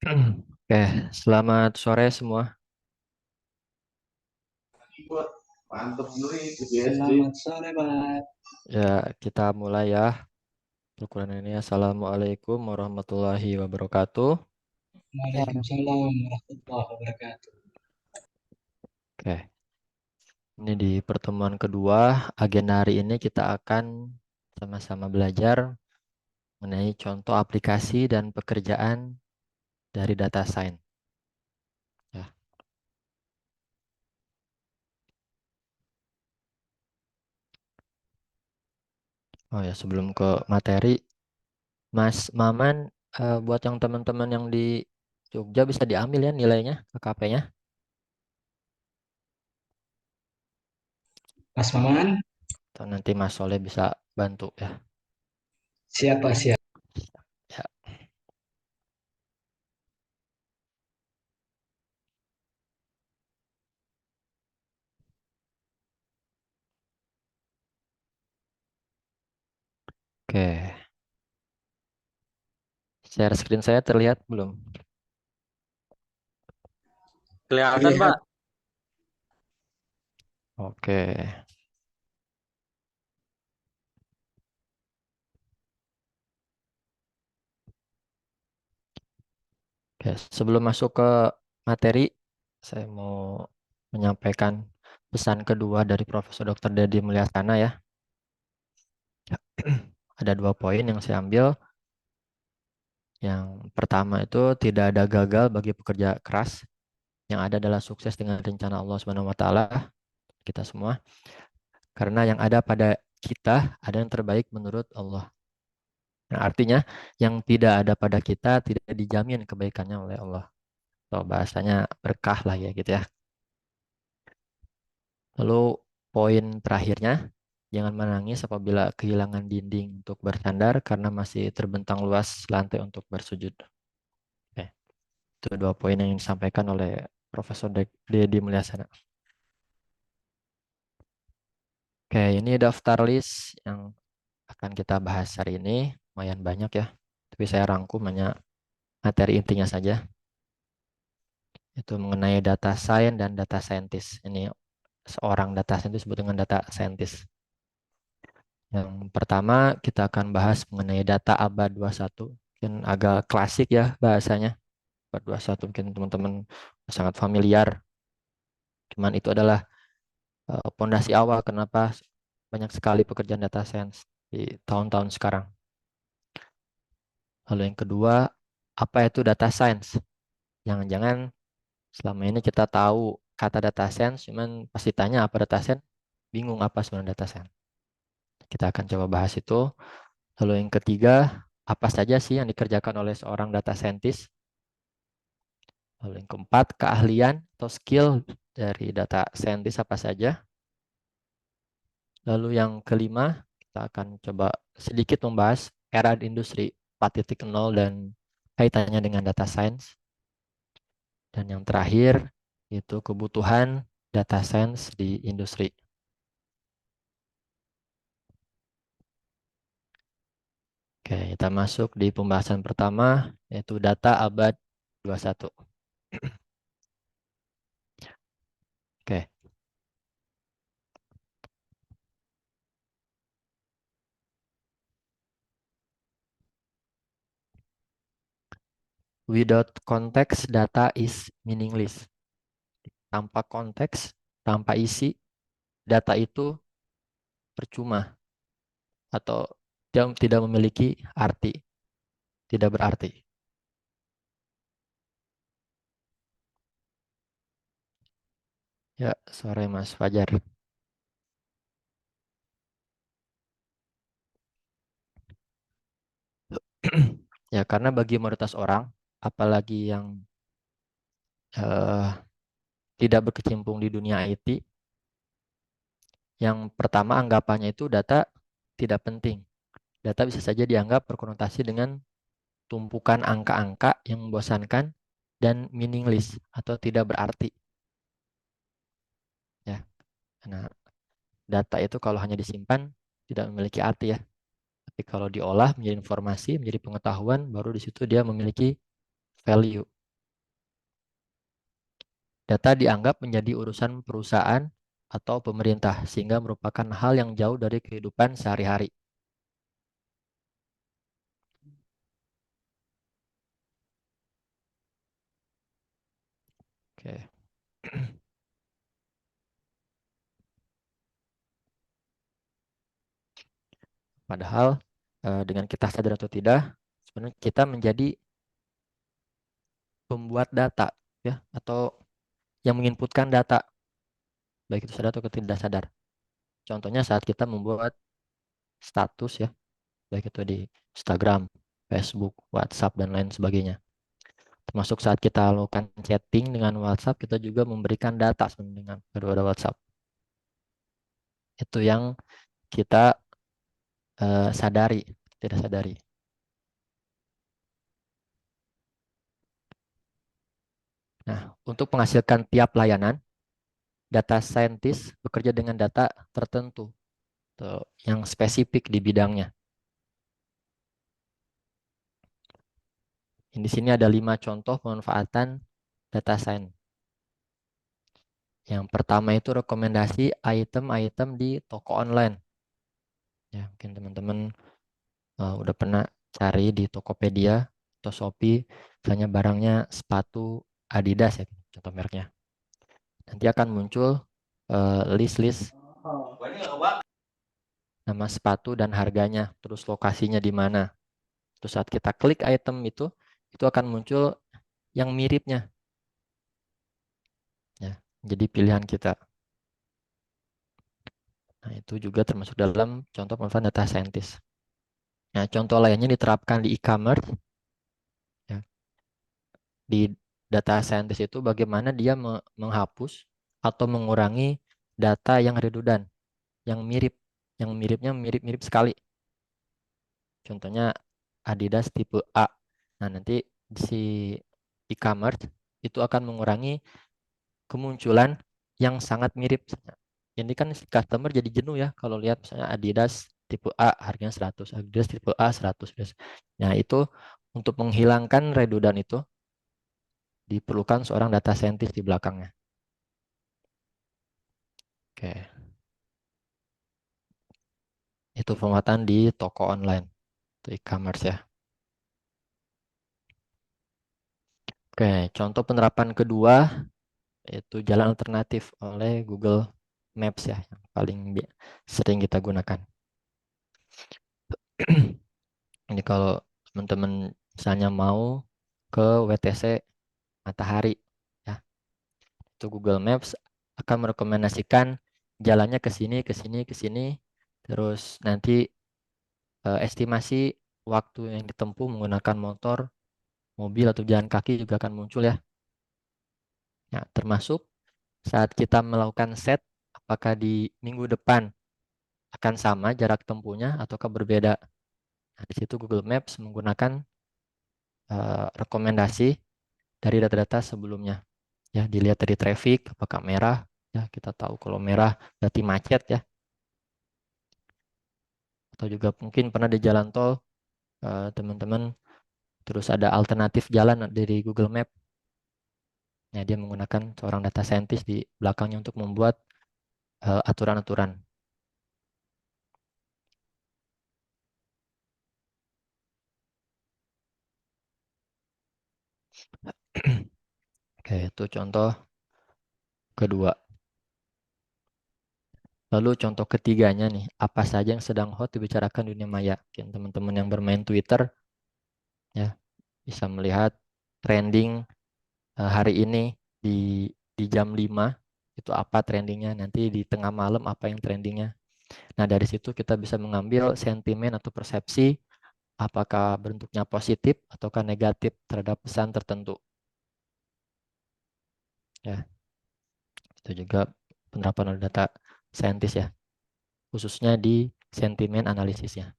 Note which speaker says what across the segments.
Speaker 1: Oke, selamat sore semua.
Speaker 2: Mantap nih,
Speaker 3: Selamat sore, Pak.
Speaker 1: Ya, kita mulai ya. Perkuliahan ini. Assalamualaikum warahmatullahi wabarakatuh.
Speaker 3: Waalaikumsalam warahmatullahi wabarakatuh.
Speaker 1: Oke, ini di pertemuan kedua, agenda hari ini kita akan sama-sama belajar mengenai contoh aplikasi dan pekerjaan dari data science. Ya. Oh ya, sebelum ke materi, Mas Maman, buat yang teman-teman yang di Jogja bisa diambil ya nilainya, KKP-nya.
Speaker 3: Mas Maman,
Speaker 1: Atau nanti Mas Soleh bisa bantu ya.
Speaker 3: siapa siapa?
Speaker 1: Ya, oke. Share screen saya terlihat belum?
Speaker 4: Kelihatan, Pak.
Speaker 3: Terlihat.
Speaker 1: Oke. Oke, sebelum masuk ke materi, saya mau menyampaikan pesan kedua dari Profesor Dr. Dedi Mulyasana ya. Ada 2 poin yang saya ambil. Yang pertama itu tidak ada gagal bagi pekerja keras. Yang ada adalah sukses dengan rencana Allah Subhanahu wa taala kita semua. Karena yang ada pada kita ada yang terbaik menurut Allah. Nah, artinya yang tidak ada pada kita tidak dijamin kebaikannya oleh Allah. Atau bahasanya berkah lah ya gitu ya. Lalu poin terakhirnya, jangan menangis apabila kehilangan dinding untuk bersandar karena masih terbentang luas lantai untuk bersujud. Oke, itu 2 poin yang disampaikan oleh Profesor Dedi Mulyasana. Oke, ini daftar list yang akan kita bahas hari ini. Lumayan banyak ya, tapi saya rangkum hanya materi intinya saja. Itu mengenai data science dan data scientist. Ini seorang data scientist disebut dengan data scientist. Yang pertama kita akan bahas mengenai data abad 21. Mungkin agak klasik ya bahasanya. Abad 21 mungkin teman-teman sangat familiar. Cuman itu adalah pondasi awal kenapa banyak sekali pekerjaan data science di tahun-tahun sekarang. Lalu yang kedua, apa itu data science? Jangan-jangan selama ini kita tahu kata data science, cuman pasti tanya apa data science, bingung apa sebenarnya data science. Kita akan coba bahas itu. Lalu yang ketiga, apa saja sih yang dikerjakan oleh seorang data scientist? Lalu yang keempat, keahlian atau skill dari data scientist apa saja? Lalu yang kelima, kita akan coba sedikit membahas era di industri 4.0 dan kaitannya dengan data science. Dan yang terakhir, itu kebutuhan data science di industri. Oke, kita masuk di pembahasan pertama, yaitu data abad 21. Oke, without context, data is meaningless. Tanpa konteks, tanpa isi, data itu percuma atau dia tidak memiliki arti, tidak berarti. Ya, sore Mas Fajar. Ya, karena bagi mayoritas orang, apalagi yang eh, tidak berkecimpung di dunia IT, yang pertama anggapannya itu data tidak penting. Data bisa saja dianggap berkonotasi dengan tumpukan angka-angka yang membosankan dan meaningless atau tidak berarti. Ya, karena data itu kalau hanya disimpan tidak memiliki arti ya. Tapi kalau diolah menjadi informasi, menjadi pengetahuan, baru di situ dia memiliki value Data dianggap menjadi urusan perusahaan atau pemerintah, sehingga merupakan hal yang jauh dari kehidupan sehari-hari. Oke. Padahal dengan kita sadar atau tidak, sebenarnya kita menjadi pembuat data, ya, atau yang menginputkan data, baik itu sadar atau tidak sadar. Contohnya saat kita membuat status, ya, baik itu di Instagram, Facebook, WhatsApp, dan lain sebagainya. Termasuk saat kita lakukan chatting dengan WhatsApp, kita juga memberikan data sebenarnya dengan kedua WhatsApp. Itu yang kita sadari, tidak sadari. Nah, untuk menghasilkan tiap layanan, data scientist bekerja dengan data tertentu, tuh, yang spesifik di bidangnya. Di sini ada 5 contoh pemanfaatan data science. Yang pertama itu rekomendasi item-item di toko online. Ya, mungkin teman-teman udah pernah cari di Tokopedia atau Shopee, misalnya barangnya sepatu Adidas, ya, contoh mereknya. Nanti akan muncul list-list nama sepatu dan harganya, terus lokasinya di mana. Terus saat kita klik item itu akan muncul yang miripnya. Ya, jadi pilihan kita. Nah, itu juga termasuk dalam contoh pemanfaatan data scientist. Nah, contoh lainnya diterapkan di e-commerce. Ya. Di data scientist itu bagaimana dia menghapus atau mengurangi data yang redundant, yang mirip, yang miripnya mirip-mirip sekali. Contohnya Adidas tipe A. Nah, nanti si e-commerce itu akan mengurangi kemunculan yang sangat mirip. Ini kan si customer jadi jenuh ya kalau lihat misalnya Adidas tipe A harganya 100, Adidas tipe A 100. Nah, itu untuk menghilangkan redundant itu diperlukan seorang data scientist di belakangnya. Oke. Itu pemanfaatan di toko online, itu e-commerce ya. Oke, contoh penerapan kedua itu jalan alternatif oleh Google Maps ya, yang paling sering kita gunakan. Ini kalau teman-teman misalnya mau ke WTC Matahari, ya, itu Google Maps akan merekomendasikan jalannya ke sini, ke sini, ke sini, terus nanti estimasi waktu yang ditempuh menggunakan motor, mobil atau jalan kaki juga akan muncul ya. Ya, termasuk saat kita melakukan set, apakah di minggu depan akan sama jarak tempuhnya ataukah berbeda. Nah, di situ Google Maps menggunakan rekomendasi dari data-data sebelumnya. Ya, dilihat dari traffic, apakah merah, ya kita tahu kalau merah berarti macet ya. Atau juga mungkin pernah di jalan tol teman-teman terus ada alternatif jalan dari Google Map. Nah, dia menggunakan seorang data scientist di belakangnya untuk membuat aturan-aturan. Oke, itu contoh kedua. Lalu contoh ketiganya nih, apa saja yang sedang hot dibicarakan di dunia maya? Mungkin teman-teman yang bermain Twitter ya bisa melihat trending hari ini di jam 5 itu apa trendingnya, nanti di tengah malam apa yang trendingnya. Nah, dari situ kita bisa mengambil sentimen atau persepsi apakah bentuknya positif ataukah negatif terhadap pesan tertentu. Ya, itu juga penerapan oleh data scientist ya, khususnya di sentimen analisisnya.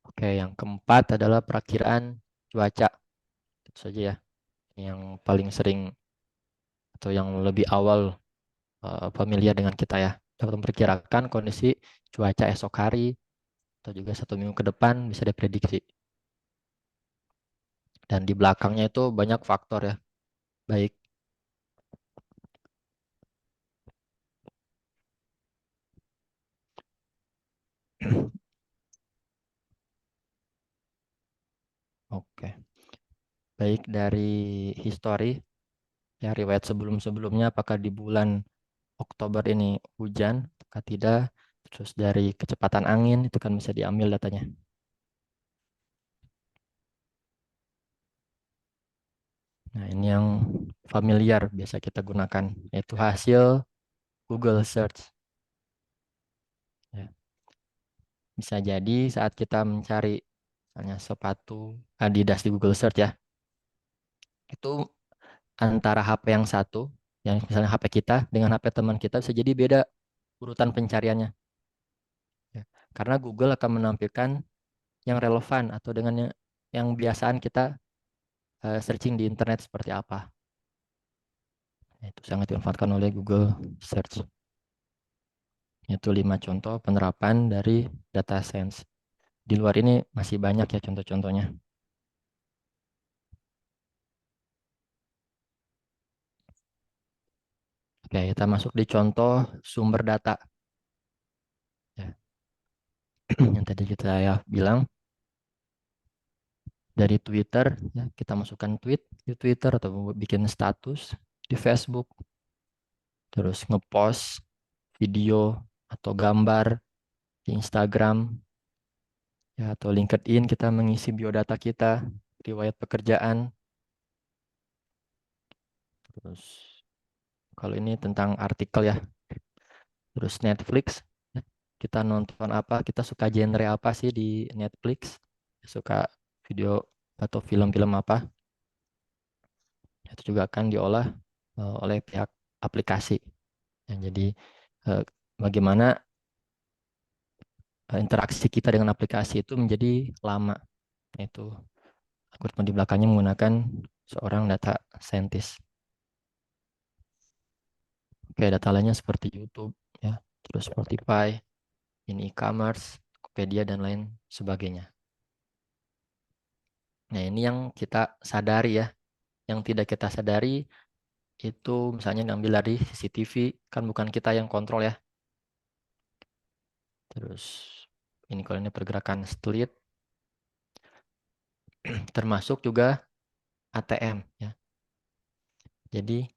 Speaker 1: Oke, yang keempat adalah perakiraan cuaca. Itu saja ya, yang paling sering atau yang lebih awal familiar dengan kita ya. Dapat memperkirakan kondisi cuaca esok hari atau juga 1 minggu ke depan bisa diprediksi. Dan di belakangnya itu banyak faktor ya. Baik oke. Baik dari histori ya, riwayat sebelum-sebelumnya apakah di bulan Oktober ini hujan apakah tidak. Terus dari kecepatan angin itu kan bisa diambil datanya. Nah, ini yang familiar biasa kita gunakan, yaitu hasil Google Search. Ya. Bisa jadi saat kita mencari misalnya sepatu Adidas di Google Search ya, itu antara HP yang satu, yang misalnya HP kita dengan HP teman kita bisa jadi beda urutan pencariannya. Ya. Karena Google akan menampilkan yang relevan atau dengan yang biasaan kita searching di internet seperti apa. Nah, itu sangat dimanfaatkan oleh Google Search. Itu 5 contoh penerapan dari data science. Di luar ini masih banyak ya contoh-contohnya. Oke, kita masuk di contoh sumber data. Ya. Yang tadi kita ya bilang dari Twitter, ya, kita masukkan tweet di Twitter atau bikin status di Facebook, terus ngepost video atau gambar di Instagram, ya, atau LinkedIn kita mengisi biodata kita, riwayat pekerjaan, terus kalau ini tentang artikel ya, terus Netflix, ya, kita nonton apa, kita suka genre apa sih di Netflix, suka video atau film-film apa, itu juga akan diolah oleh pihak aplikasi. Yang jadi eh, bagaimana interaksi kita dengan aplikasi itu menjadi lama. Itu algoritma di belakangnya menggunakan seorang data scientist. Oke, data lainnya seperti YouTube, ya, terus Spotify, ini e-commerce, Tokopedia dan lain sebagainya. Nah, ini yang kita sadari ya. Yang tidak kita sadari itu misalnya ngambil dari CCTV, kan bukan kita yang kontrol ya. Terus ini kalau ini pergerakan street, termasuk juga ATM ya. Jadi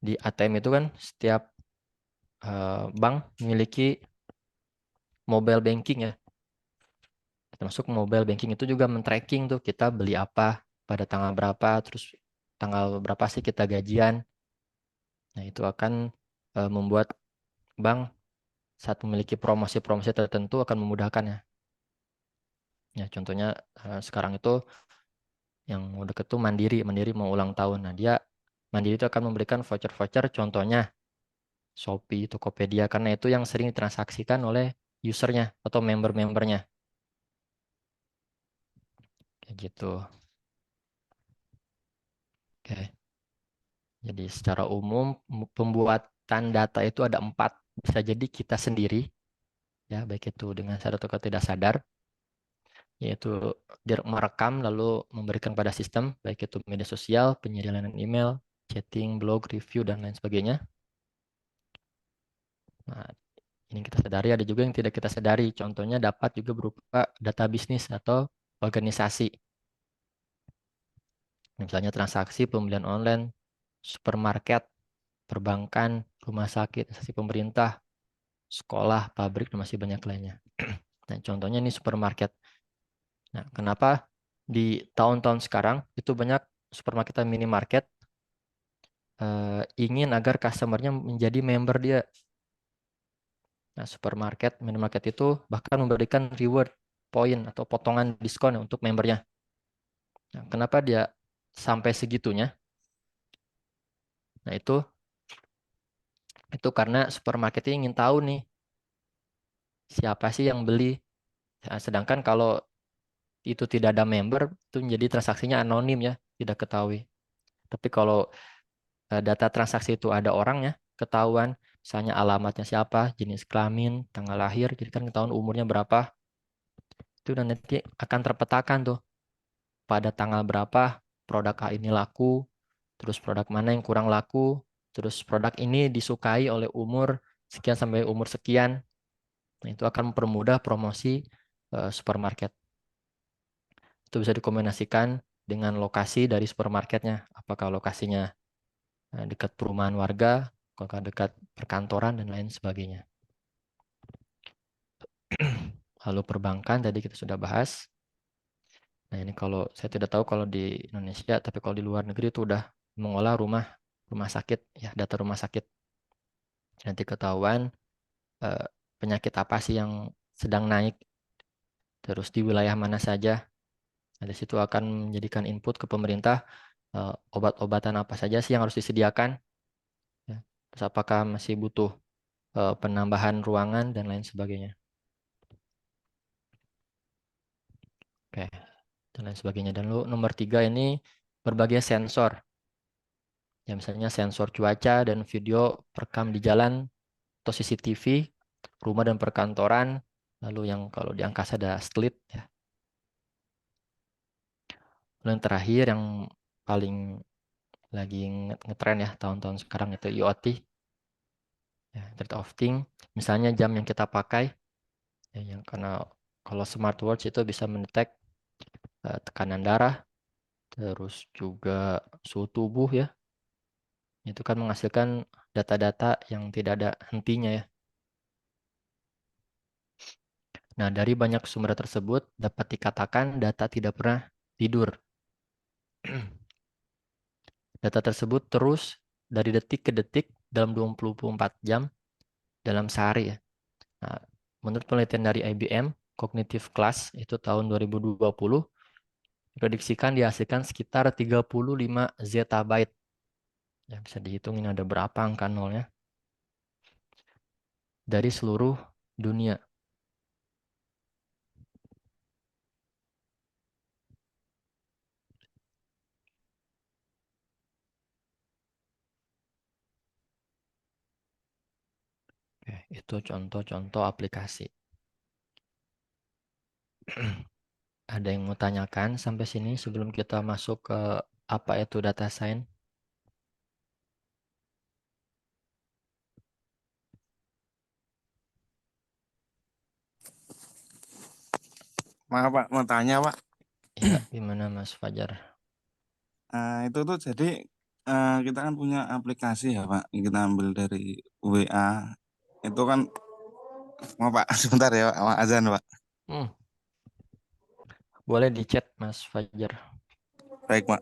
Speaker 1: di ATM itu kan setiap bank memiliki mobile banking ya. Termasuk mobile banking itu juga men-tracking tuh kita beli apa pada tanggal berapa, terus tanggal berapa sih kita gajian. Nah, itu akan membuat bank saat memiliki promosi-promosi tertentu akan memudahkan ya. Ya, contohnya sekarang itu yang udah deket tuh Mandiri, Mandiri mau ulang tahun. Nah, dia Mandiri itu akan memberikan voucher-voucher contohnya Shopee, Tokopedia karena itu yang sering ditransaksikan oleh usernya atau member-membernya. Kayak gitu. Oke. Jadi secara umum pembuatan data itu ada 4. Bisa jadi kita sendiri, ya baik itu dengan sadar atau tidak sadar, yaitu merekam lalu memberikan pada sistem, baik itu media sosial, penyedia layanan email, chatting, blog, review, dan lain sebagainya. Nah, ini kita sadari, ada juga yang tidak kita sadari. Contohnya dapat juga berupa data bisnis atau organisasi. Misalnya transaksi pembelian online, supermarket, perbankan, rumah sakit, instansi pemerintah, sekolah, pabrik, dan masih banyak lainnya. Nah, contohnya ini supermarket. Nah, kenapa di tahun-tahun sekarang itu banyak supermarket dan minimarket ingin agar customer-nya menjadi member dia. Nah, supermarket, minimarket itu bahkan memberikan reward, poin atau potongan diskon untuk membernya. Nah, kenapa dia sampai segitunya? Nah, itu karena supermarket ini ingin tahu nih siapa sih yang beli. Nah, sedangkan kalau itu tidak ada member, itu menjadi transaksinya anonim ya, tidak ketahui. Tapi kalau data transaksi itu ada orangnya, ketahuan, misalnya alamatnya siapa, jenis kelamin, tanggal lahir, jadi kan ketahuan umurnya berapa, itu dan nanti akan terpetakan tuh pada tanggal berapa produk A ini laku, terus produk mana yang kurang laku, terus produk ini disukai oleh umur sekian sampai umur sekian. Nah, itu akan mempermudah promosi supermarket. Itu bisa dikombinasikan dengan lokasi dari supermarketnya. Apakah lokasinya dekat perumahan warga, apakah dekat perkantoran, dan lain sebagainya. Lalu perbankan tadi kita sudah bahas. Nah, ini kalau saya tidak tahu kalau di Indonesia, tapi kalau di luar negeri itu udah mengolah rumah sakit, ya data rumah sakit. Nanti ketahuan eh, penyakit apa sih yang sedang naik, terus di wilayah mana saja. Nah, di situ akan menjadikan input ke pemerintah obat-obatan apa saja sih yang harus disediakan. Ya. Terus apakah masih butuh penambahan ruangan dan lain sebagainya. Oke, dan lain sebagainya. Dan lu nomor 3 ini berbagai sensor. Ya, misalnya sensor cuaca dan video perekam di jalan atau CCTV, rumah dan perkantoran. Lalu yang kalau di angkasa ada satelit. Ya. Lalu yang terakhir yang paling lagi ngetren ya tahun-tahun sekarang itu IoT, ya, Internet of Things. Misalnya jam yang kita pakai, ya, yang karena kalau smartwatch itu bisa mendetek tekanan darah, terus juga suhu tubuh ya. Itu kan menghasilkan data-data yang tidak ada hentinya ya. Nah, dari banyak sumber tersebut dapat dikatakan data tidak pernah tidur. Data tersebut terus dari detik ke detik dalam 24 jam dalam sehari ya. Nah, menurut penelitian dari IBM, Cognitive Class itu tahun 2020, prediksikan dihasilkan sekitar 35 zettabyte. Ya, bisa dihitungin ada berapa angka nolnya dari seluruh dunia. Oke, itu contoh-contoh aplikasi. Ada yang mau tanyakan sampai sini sebelum kita masuk ke apa itu data science?
Speaker 5: Maaf Pak, mau tanya Pak.
Speaker 1: Ya, gimana Mas Fajar?
Speaker 5: Itu tuh jadi kita kan punya aplikasi ya Pak, kita ambil dari WA. Itu kan, mau Pak, sebentar ya Pak, sama azan Pak.
Speaker 1: Hmm, boleh di chat Mas Fajar.
Speaker 5: Baik Pak.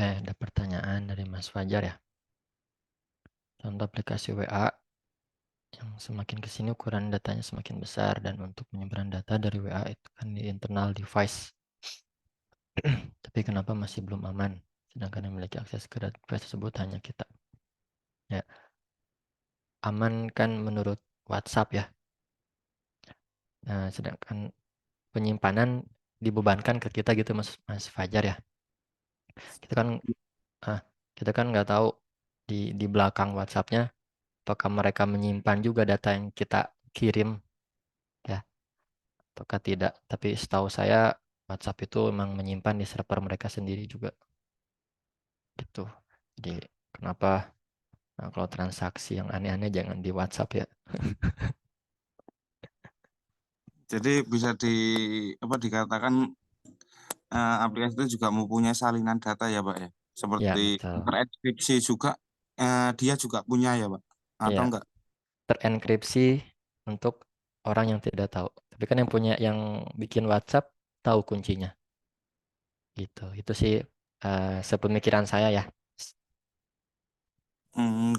Speaker 1: Ada pertanyaan dari Mas Fajar ya. Contoh aplikasi WA yang semakin ke sini ukuran datanya semakin besar, dan untuk penyebaran data dari WA itu kan di internal device. Tapi kenapa masih belum aman? Sedangkan yang memiliki akses ke device tersebut hanya kita. Ya, aman kan menurut WhatsApp ya. Nah, sedangkan penyimpanan dibebankan ke kita gitu Mas Fajar ya. Kita kan kita kan nggak tahu di belakang WhatsApp-nya apakah mereka menyimpan juga data yang kita kirim ya ataukah tidak. Tapi setahu saya WhatsApp itu memang menyimpan di server mereka sendiri juga gitu. Jadi kenapa kalau transaksi yang aneh-aneh jangan di WhatsApp ya.
Speaker 5: Jadi bisa dikatakan aplikasi itu juga mempunyai salinan data ya Pak ya.
Speaker 1: Ya,
Speaker 5: Seperti
Speaker 1: betul.
Speaker 5: terenkripsi juga dia juga punya ya Pak. Atau
Speaker 1: Ya,
Speaker 5: enggak?
Speaker 1: terenkripsi untuk orang yang tidak tahu. Tapi kan yang punya, yang bikin WhatsApp tahu kuncinya. Gitu. Itu sih sepemikiran saya ya.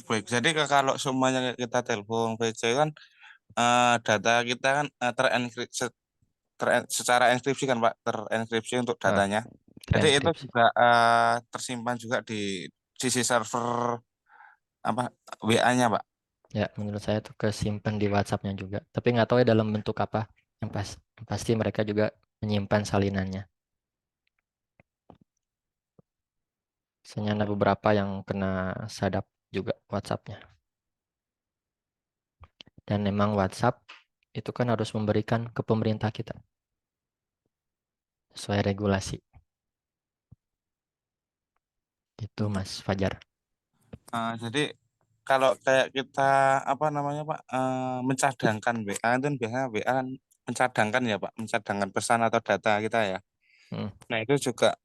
Speaker 5: Baik. Jadi kalau semuanya kita telepon VC kan data kita kan terenkripsi secara enkripsi kan Pak, terenkripsi untuk
Speaker 1: Ah,
Speaker 5: datanya. Jadi itu
Speaker 1: terenkripsi.
Speaker 5: juga tersimpan juga di sisi server apa WA-nya Pak.
Speaker 1: Ya, menurut saya tuh kesimpan di WhatsApp-nya juga. Tapi nggak tahu ya dalam bentuk apa. Yang pasti mereka juga menyimpan salinannya. Misalnya ada beberapa yang kena sadap juga WhatsApp-nya. Dan memang WhatsApp itu kan harus memberikan ke pemerintah kita sesuai regulasi. Itu Mas Fajar.
Speaker 5: Jadi kalau kayak kita apa namanya Pak mencadangkan WA itu kan biasanya WA kan mencadangkan ya Pak, mencadangkan pesan atau data kita ya.
Speaker 1: Hmm,
Speaker 5: Nah itu juga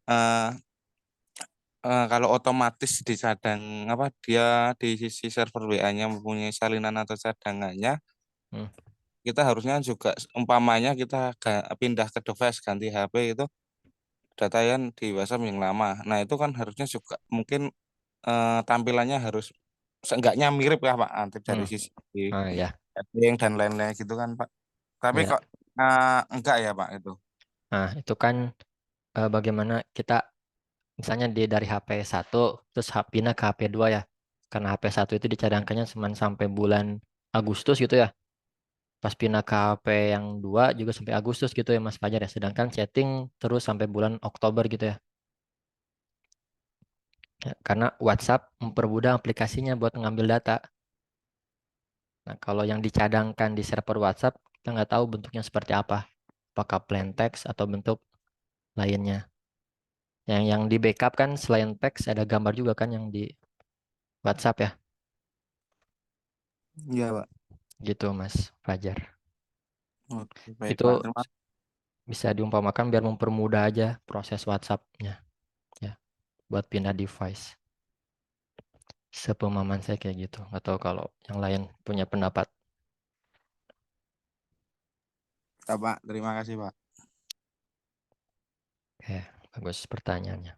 Speaker 5: kalau otomatis dicadang apa dia di sisi server WA-nya mempunyai salinan atau cadangannya,
Speaker 1: hmm,
Speaker 5: kita harusnya juga umpamanya kita pindah ke device ganti HP itu data yang di WhatsApp yang lama. Nah itu kan harusnya juga mungkin tampilannya harus seenggaknya mirip ya Pak nanti dari
Speaker 1: hmm.
Speaker 5: sisi
Speaker 1: Ah ya,
Speaker 5: setting dan lain-lain gitu kan Pak. Tapi
Speaker 1: ya.
Speaker 5: kok enggak ya Pak itu.
Speaker 1: Nah, itu kan bagaimana kita misalnya dari HP 1 terus pindah ke HP 2 ya. Karena HP 1 itu dicadangkannya cuma sampai bulan Agustus gitu ya. Pas pindah ke HP yang 2 juga sampai Agustus gitu ya Mas Fajar ya. Sedangkan chatting terus sampai bulan Oktober gitu ya. Ya, karena WhatsApp mempermudah aplikasinya buat ngambil data. Nah, kalau yang dicadangkan di server WhatsApp, kita nggak tahu bentuknya seperti apa. Apakah plain text atau bentuk lainnya. Yang di backup kan selain teks ada gambar juga kan yang di WhatsApp ya.
Speaker 5: Iya Pak.
Speaker 1: Gitu Mas Fajar.
Speaker 5: Oke, baik
Speaker 1: Itu
Speaker 5: Pak. Terima
Speaker 1: bisa diumpamakan biar mempermudah aja proses WhatsApp-nya ya buat pindah device. Sepemahaman saya kayak gitu. Nggak tahu kalau yang lain punya pendapat.
Speaker 5: kasih Pak. Terima kasih Pak.
Speaker 1: Oke, bagus pertanyaannya.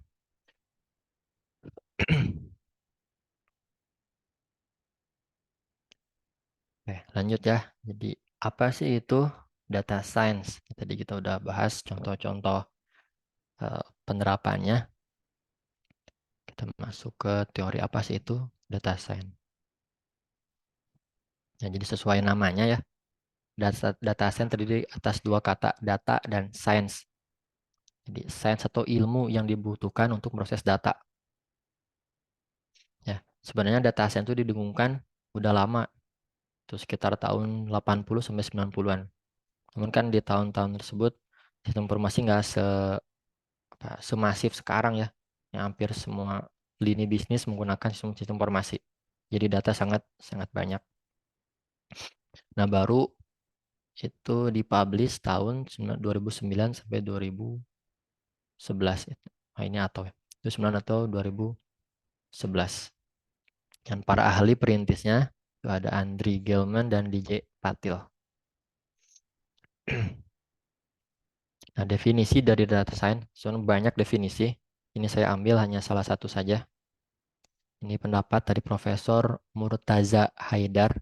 Speaker 1: Oke, lanjut ya. Jadi apa sih itu data science? Tadi kita udah bahas contoh-contoh penerapannya. Kita masuk ke teori apa sih itu data science. Ya, jadi sesuai namanya ya. Data science terdiri atas dua kata, data dan science. Jadi science atau ilmu yang dibutuhkan untuk proses data. Ya, sebenarnya data science itu didengungkan udah lama, itu sekitar tahun 80 sampai 90-an. Namun kan di tahun-tahun tersebut sistem informasi nggak semasif sekarang ya. Yang hampir semua lini bisnis menggunakan sistem informasi. Jadi data sangat sangat banyak. Nah, baru itu dipublish tahun 2009 sampai 2011. Nah, ini atau ya. 2009 atau 2011. Dan para ahli perintisnya itu ada Andrew Gelman dan DJ Patil. Nah, definisi dari data science, soalnya banyak definisi. Ini saya ambil hanya salah satu saja. Ini pendapat dari Profesor Murtaza Haidar.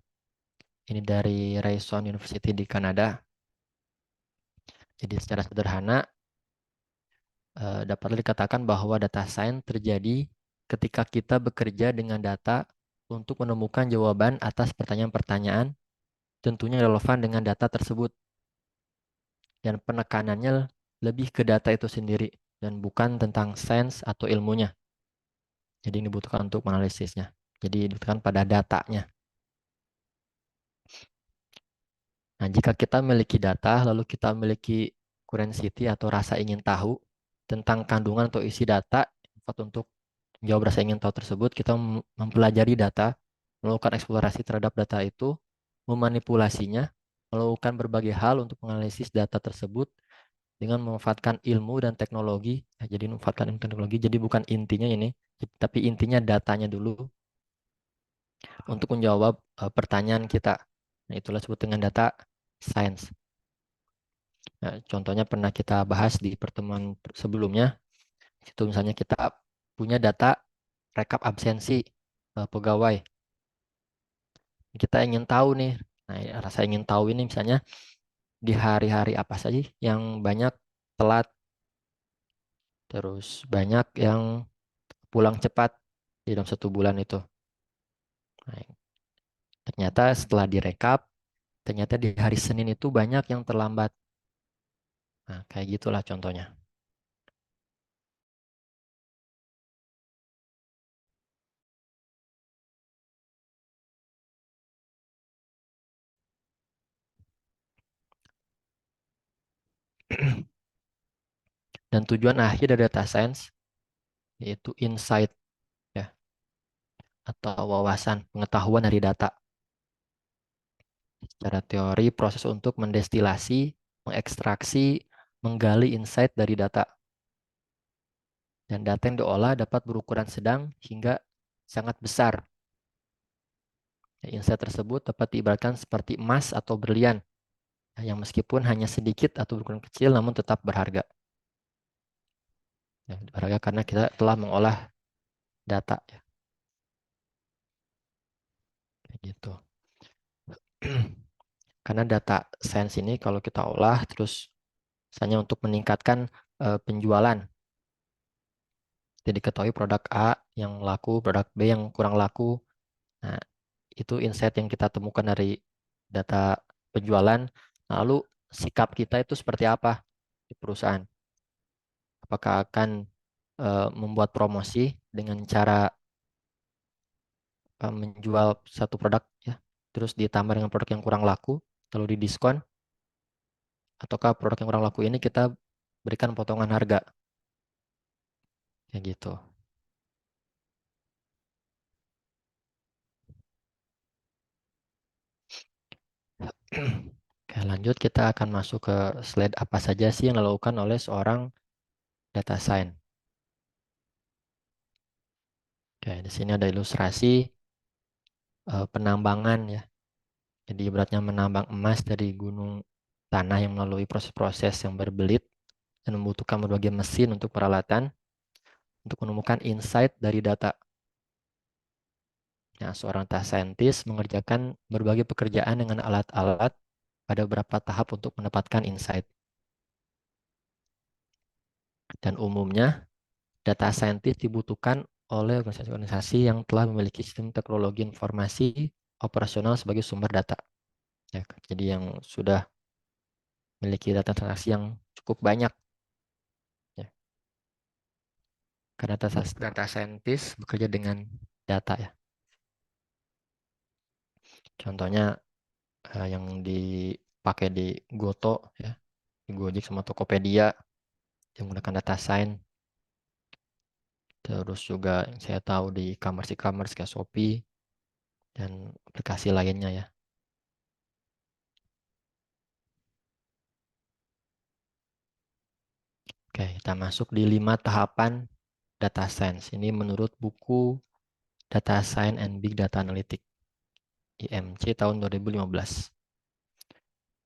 Speaker 1: Ini dari Ryerson University di Kanada. Jadi secara sederhana dapat dikatakan bahwa data science terjadi ketika kita bekerja dengan data untuk menemukan jawaban atas pertanyaan-pertanyaan tentunya relevan dengan data tersebut. Dan penekanannya lebih ke data itu sendiri dan bukan tentang sains atau ilmunya. Jadi ini dibutuhkan untuk menganalisisnya. Jadi dibutuhkan pada datanya. Nah, jika kita memiliki data, lalu kita memiliki curiosity atau rasa ingin tahu tentang kandungan atau isi data, untuk menjawab rasa ingin tahu tersebut, kita mempelajari data, melakukan eksplorasi terhadap data itu, memanipulasinya, melakukan berbagai hal untuk menganalisis data tersebut dengan memanfaatkan ilmu dan teknologi. Nah, jadi memanfaatkan ilmu dan teknologi, jadi bukan intinya ini, tapi intinya datanya dulu untuk menjawab pertanyaan kita. Nah, itulah disebut dengan data science. Nah, contohnya pernah kita bahas di pertemuan sebelumnya. Itu misalnya kita punya data rekap absensi pegawai. Kita ingin tahu nih. Nah, rasa ingin tahu ini misalnya di hari-hari apa saja yang banyak telat, terus banyak yang pulang cepat di dalam 1 bulan itu. Nah, ternyata setelah direkap, ternyata di hari Senin itu banyak yang terlambat. Nah, kayak gitulah contohnya. Dan tujuan akhir dari data science yaitu insight ya, atau wawasan pengetahuan dari data. Secara teori, proses untuk mendestilasi, mengekstraksi, menggali insight dari data. Dan data yang diolah dapat berukuran sedang hingga sangat besar. Insight tersebut dapat diibaratkan seperti emas atau berlian, yang meskipun hanya sedikit atau berukuran kecil namun tetap berharga. Ya, berharga karena kita telah mengolah data. Ya. Kayak gitu. Karena data science ini kalau kita olah terus misalnya untuk meningkatkan penjualan. Jadi diketahui produk A yang laku, produk B yang kurang laku. Nah, itu insight yang kita temukan dari data penjualan. Lalu sikap kita itu seperti apa di perusahaan? Apakah akan membuat promosi dengan cara menjual satu produk ya, terus ditambah dengan produk yang kurang laku, lalu didiskon, ataukah produk yang kurang laku ini kita berikan potongan harga, kayak gitu. Oke, lanjut kita akan masuk ke slide apa saja sih yang dilakukan oleh seorang data science. Oke, di sini ada ilustrasi penambangan ya. Jadi ibaratnya menambang emas dari gunung tanah yang melalui proses-proses yang berbelit dan membutuhkan berbagai mesin untuk peralatan untuk menemukan insight dari data. Nah, seorang data scientist mengerjakan berbagai pekerjaan dengan alat-alat pada beberapa tahap untuk mendapatkan insight. Dan umumnya, data scientist dibutuhkan oleh organisasi-organisasi yang telah memiliki sistem teknologi informasi operasional sebagai sumber data. Ya, jadi yang sudah memiliki data transaksi yang cukup banyak. Ya. Karena data scientist bekerja dengan data ya. Contohnya yang dipakai di Goto ya, di Gojek sama Tokopedia yang menggunakan data science. Terus juga yang saya tahu di e-commerce kayak Shopee dan aplikasi lainnya ya. Oke, kita masuk di 5 tahapan data science. Ini menurut buku Data Science and Big Data Analytics IMC tahun 2015.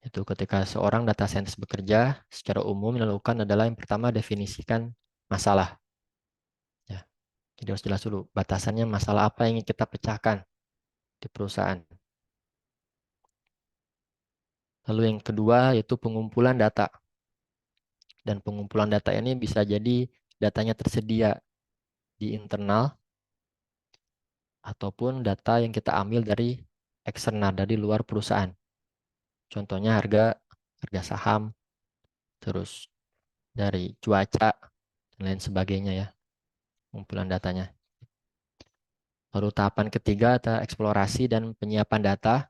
Speaker 1: Itu ketika seorang data scientist bekerja, secara umum yang dilakukan adalah yang pertama definisikan masalah. Jadi harus jelas dulu batasannya masalah apa yang ingin kita pecahkan di perusahaan. Lalu yang kedua yaitu pengumpulan data. Dan pengumpulan data ini bisa jadi datanya tersedia di internal ataupun data yang kita ambil dari eksternal, dari luar perusahaan. Contohnya harga saham, terus dari cuaca, dan lain sebagainya ya, pengumpulan datanya. Lalu tahapan ketiga adalah eksplorasi dan penyiapan data.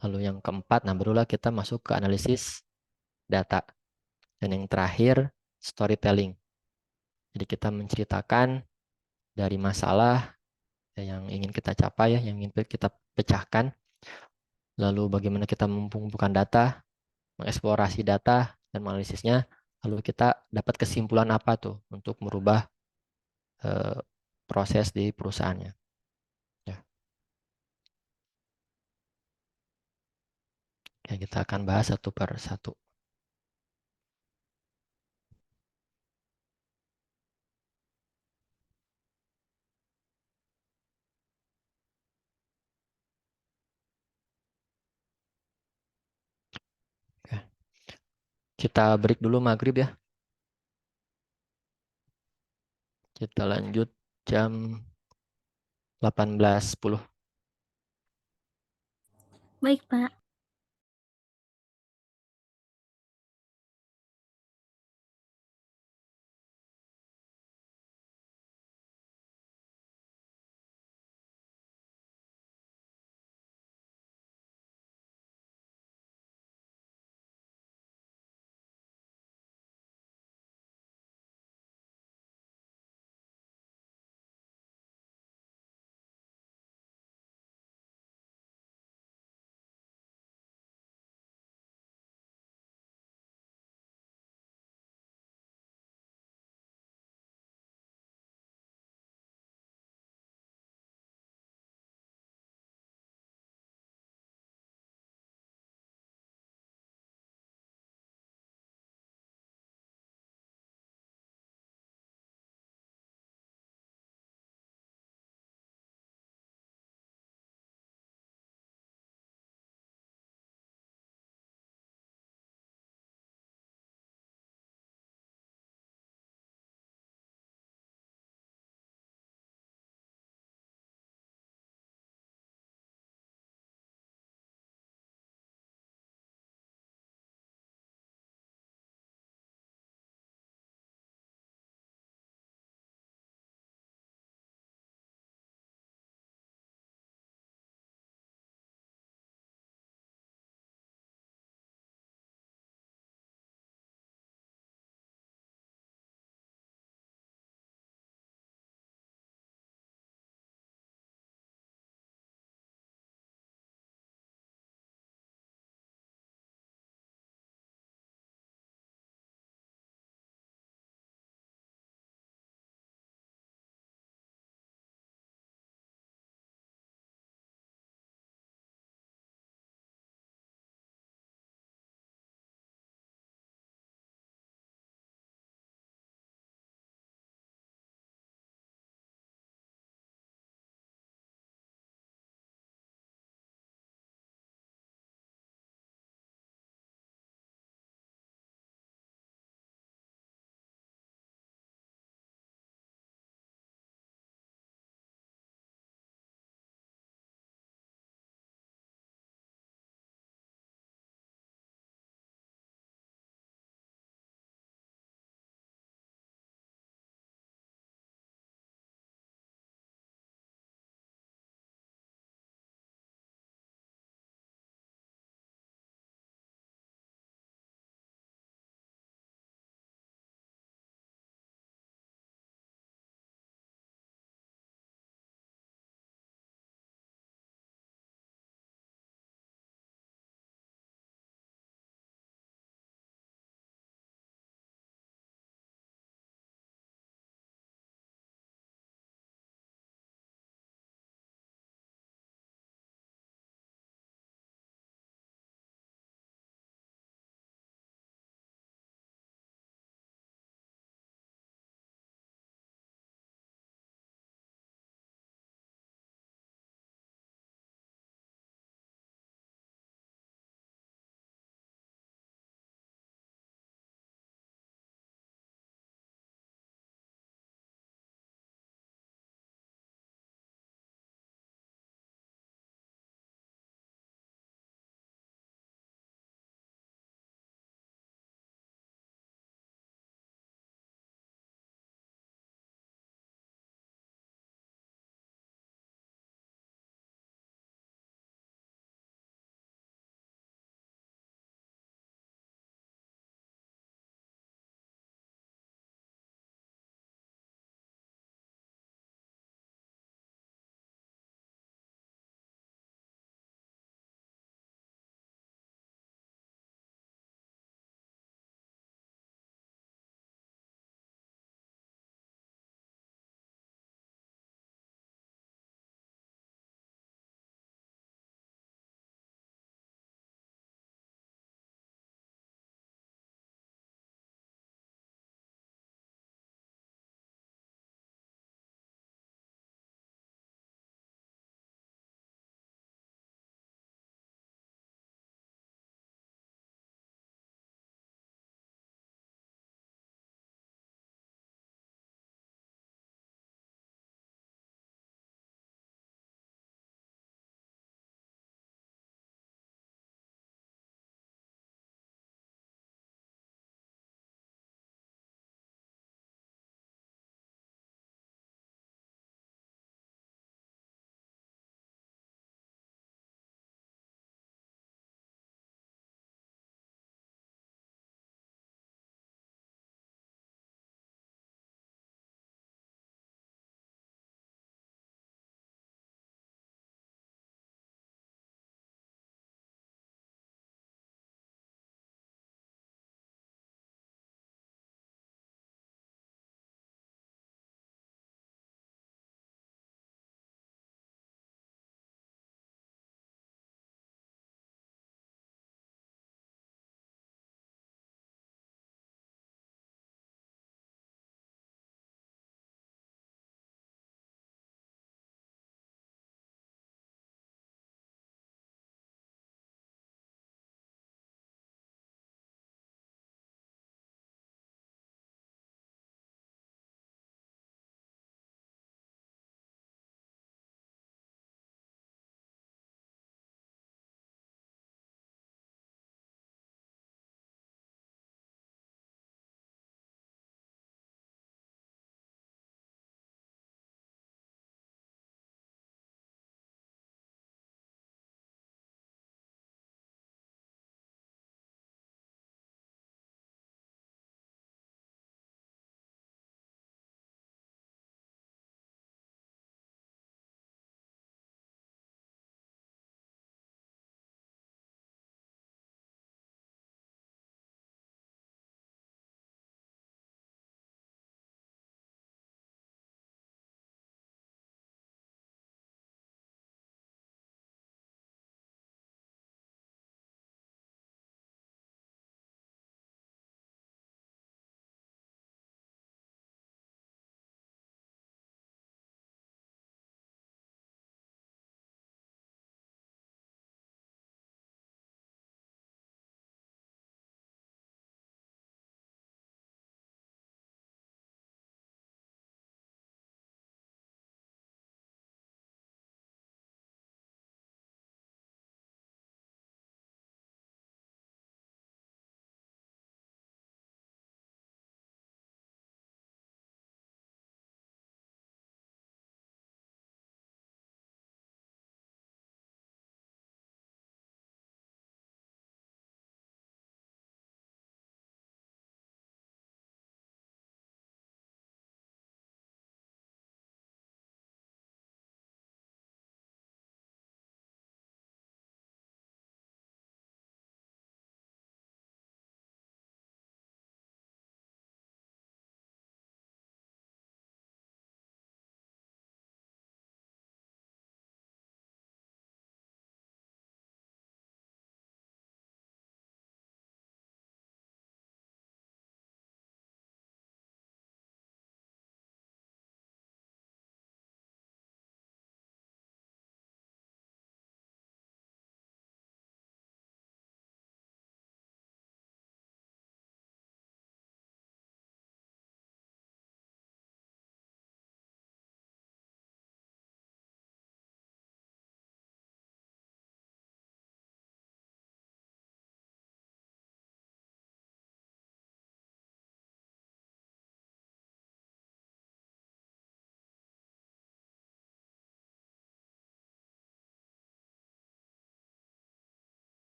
Speaker 1: Lalu yang keempat, nah barulah kita masuk ke analisis data. Dan yang terakhir, storytelling. Jadi kita menceritakan dari masalah yang ingin kita capai, ya, yang ingin kita pecahkan. Lalu bagaimana kita mengumpulkan data, mengeksplorasi data, dan menganalisisnya. Lalu kita dapat kesimpulan apa tuh untuk merubah proses di perusahaannya. Ya. Oke, kita akan bahas satu per satu. Oke. Kita break dulu maghrib ya. Kita lanjut jam 18.10.
Speaker 6: Baik, Pak.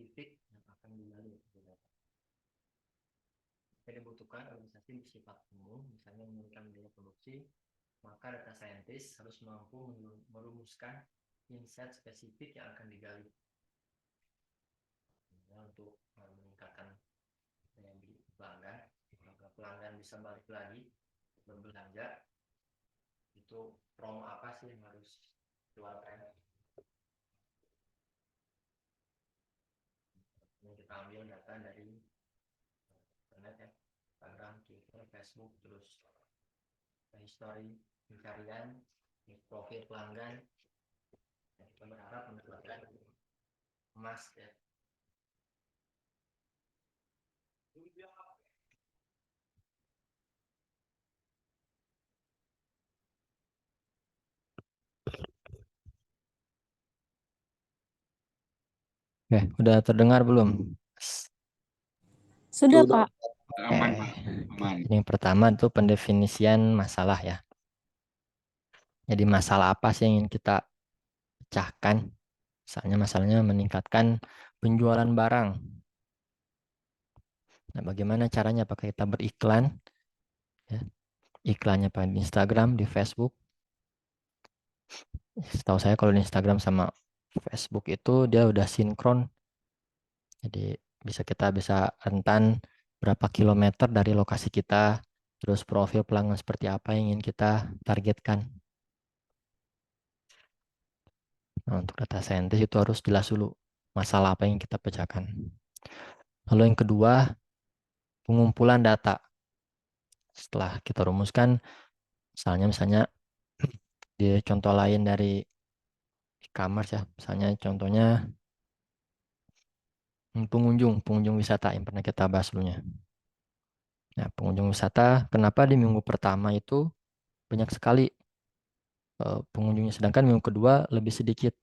Speaker 1: spesifik yang akan digali. Jika dibutuhkan organisasi bersifat umum, misalnya menurunkan biaya produksi, maka data scientist harus mampu merumuskan insight spesifik yang akan digali. Untuk meningkatkan daya beli pelanggan, maka pelanggan bisa balik lagi berbelanja. Itu promo apa sih yang harus dikeluarkan? Ini kita ambil data dari internet ya, Instagram, Twitter, Facebook, terus history pencarian, profil pelanggan. Dan kita berharap mendapatkan emas ya. Oke, udah terdengar belum?
Speaker 6: Sudah, Pak.
Speaker 2: Aman,
Speaker 1: Oke.
Speaker 2: Pak. Aman.
Speaker 1: Jadi yang pertama itu pendefinisian masalah ya. Jadi masalah apa sih yang ingin kita pecahkan? Misalnya masalahnya meningkatkan penjualan barang. Nah, bagaimana caranya? Apakah kita beriklan? Ya. Iklannya apa di Instagram, di Facebook? Setahu saya kalau di Instagram sama Facebook itu dia udah sinkron. Jadi kita bisa rentan berapa kilometer dari lokasi kita, terus profil pelanggan seperti apa yang ingin kita targetkan. Nah, untuk data scientist itu harus jelas dulu masalah apa yang kita pecahkan. Lalu yang kedua, pengumpulan data. Setelah kita rumuskan, misalnya di contoh lain dari e-commerce ya, misalnya contohnya pengunjung wisata yang pernah kita bahas dulunya. Nah, pengunjung wisata, kenapa di minggu pertama itu banyak sekali pengunjungnya, sedangkan minggu kedua lebih sedikit.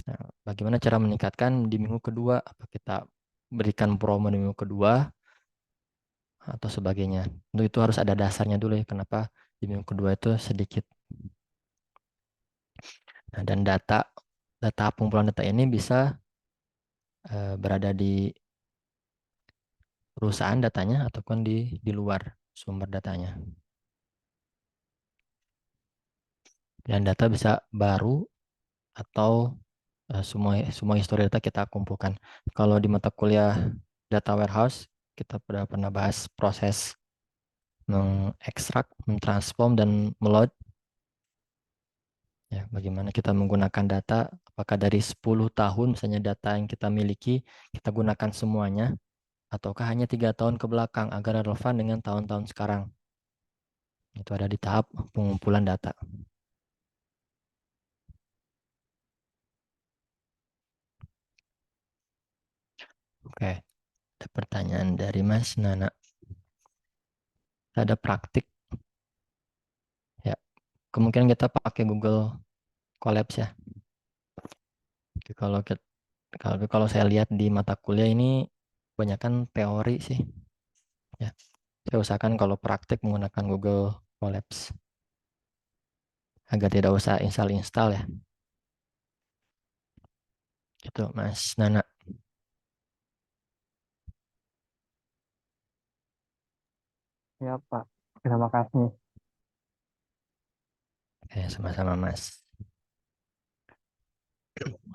Speaker 1: Nah, bagaimana cara meningkatkan di minggu kedua? Apa kita berikan promo di minggu kedua atau sebagainya? Untuk itu harus ada dasarnya dulu ya, kenapa di minggu kedua itu sedikit. Nah, dan data pengumpulan data ini bisa berada di perusahaan datanya ataupun di luar sumber datanya. Dan data bisa baru atau semua histori data kita kumpulkan. Kalau di mata kuliah data warehouse, kita pernah bahas proses mengekstrak, mentransform, dan meload. Ya, bagaimana kita menggunakan data, apakah dari 10 tahun misalnya data yang kita miliki, kita gunakan semuanya, ataukah hanya 3 tahun ke belakang agar relevan dengan tahun-tahun sekarang. Itu ada di tahap pengumpulan data. Oke, ada pertanyaan dari Mas Nana. Ada praktik. Ya, kemungkinan kita pakai Google Collabs ya. Kalau saya lihat di mata kuliah ini kebanyakan teori sih. Ya, saya usahakan kalau praktik menggunakan Google Collabs agar tidak usah install ya. Gitu, Mas Nana.
Speaker 7: Ya, Pak. Terima kasih.
Speaker 1: Oke, sama-sama Mas.